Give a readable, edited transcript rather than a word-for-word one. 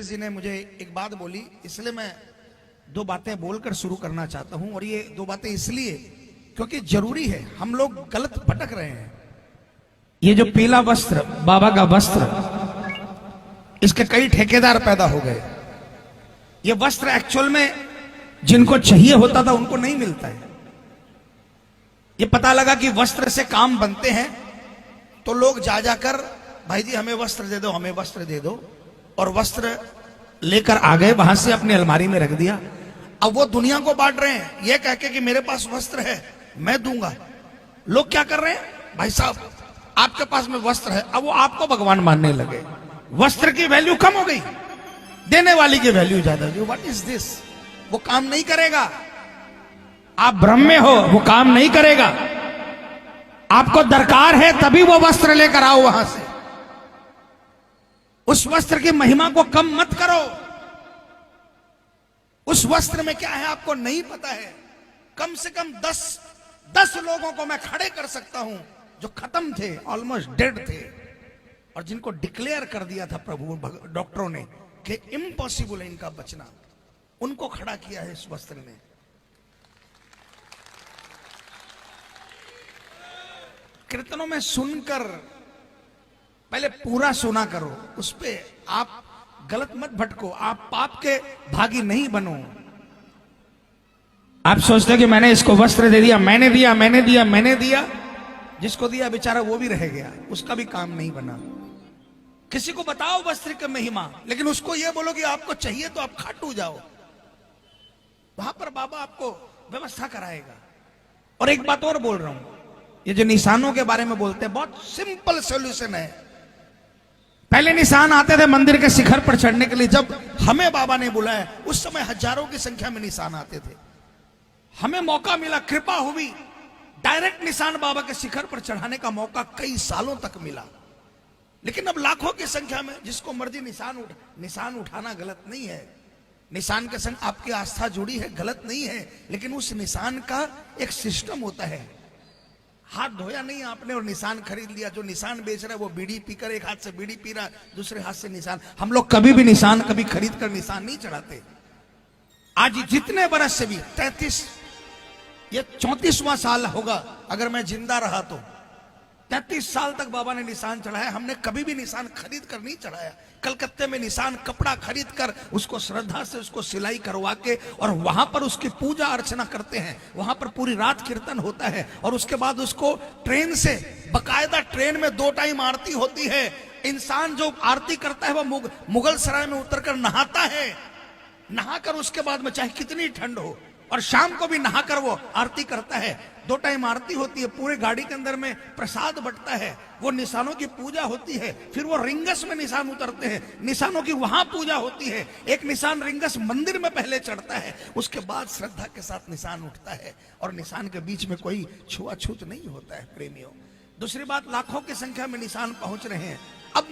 जी ने मुझे एक बात बोली, इसलिए मैं दो बातें बोलकर शुरू करना चाहता हूं। और ये दो बातें इसलिए क्योंकि जरूरी है, हम लोग गलत भटक रहे हैं। ये जो पीला वस्त्र, बाबा का वस्त्र, इसके कई ठेकेदार पैदा हो गए। ये वस्त्र एक्चुअल में जिनको चाहिए होता था उनको नहीं मिलता है। ये पता लगा कि वस्त्र से काम बनते हैं, तो लोग जा जाकर भाई जी हमें वस्त्र दे दो, हमें वस्त्र दे दो, और वस्त्र लेकर आ गए, वहां से अपनी अलमारी में रख दिया। अब वो दुनिया को बांट रहे हैं ये कह के कि मेरे पास वस्त्र है मैं दूंगा। लोग क्या कर रहे हैं, भाई साहब आपके पास में वस्त्र है, अब वो आपको भगवान मानने लगे। वस्त्र की वैल्यू कम हो गई, देने वाली की वैल्यू ज्यादा हो गई। What is this? वो काम नहीं करेगा। आप भ्रम में हो, वो काम नहीं करेगा। आपको दरकार है तभी वो वस्त्र लेकर आओ वहां से। उस वस्त्र की महिमा को कम मत करो। उस वस्त्र में क्या है आपको नहीं पता है। कम से कम 10 लोगों को मैं खड़े कर सकता हूं जो खत्म थे, ऑलमोस्ट डेड थे, और जिनको डिक्लेयर कर दिया था प्रभु डॉक्टरों ने कि इम्पॉसिबल है इनका बचना। उनको खड़ा किया है इस वस्त्र ने। कीर्तनों में सुनकर पहले पूरा सुना करो, उस पे आप गलत मत भटको, आप पाप के भागी नहीं बनो। आप सोचते हो कि मैंने इसको वस्त्र दे दिया, मैंने दिया मैंने दिया मैंने दिया, जिसको दिया बेचारा वो भी रह गया, उसका भी काम नहीं बना। किसी को बताओ वस्त्र की महिमा, लेकिन उसको ये बोलो कि आपको चाहिए तो आप खाटू जाओ, वहां पर बाबा आपको व्यवस्था कराएगा। और एक बात और बोल रहा हूं, ये जो निशानों के बारे में बोलते हैं, बहुत सिंपल सॉल्यूशन है। पहले निशान आते थे मंदिर के शिखर पर चढ़ने के लिए। जब हमें बाबा ने बुलाया उस समय हजारों की संख्या में निशान आते थे। हमें मौका मिला, कृपा हुई, डायरेक्ट निशान बाबा के शिखर पर चढ़ाने का मौका कई सालों तक मिला। लेकिन अब लाखों की संख्या में जिसको मर्जी निशान उठाना गलत नहीं है। निशान के संग आपकी आस्था जुड़ी है, गलत नहीं है, लेकिन उस निशान का एक सिस्टम होता है। हाथ धोया नहीं आपने और निशान खरीद लिया। जो निशान बेच रहा है वो बीड़ी पीकर, एक हाथ से बीड़ी पी रहा, दूसरे हाथ से निशान। हम लोग कभी भी निशान कभी खरीद कर निशान नहीं चढ़ाते। आज जितने बरस से भी 33, ये 34वां साल होगा अगर मैं जिंदा रहा तो, 33 साल तक बाबा ने निशान चढ़ाया। हमने कभी भी निशान खरीद कर नहीं चढ़ाया। कलकत्ते में निशान कपड़ा खरीद कर उसको श्रद्धा से उसको सिलाई करवा के और वहां पर उसकी पूजा अर्चना करते हैं। वहां पर पूरी रात कीर्तन होता है और उसके बाद उसको ट्रेन से, बकायदा ट्रेन में 2 टाइम आरती होती है। इंसान जो आरती करता है वो मुगल सराय में उतरकर नहाता है। नहाकर उसके बाद में चाहे कितनी ठंड हो, और शाम को भी नहाकर वो आरती करता है। 2 टाइम आरती होती है, पूरे गाड़ी के अंदर में प्रसाद बंटता है, वो निशानों की पूजा होती है। फिर वो रिंगस में निशान उतरते हैं, निशानों की वहां पूजा होती है। एक निशान रिंगस मंदिर में पहले चढ़ता है, उसके बाद श्रद्धा के साथ निशान उठता है, और निशान के बीच में कोई छुआछूत नहीं होता है प्रेमियों। दूसरी बात, लाखों की संख्या में निशान पहुंच रहे हैं। अब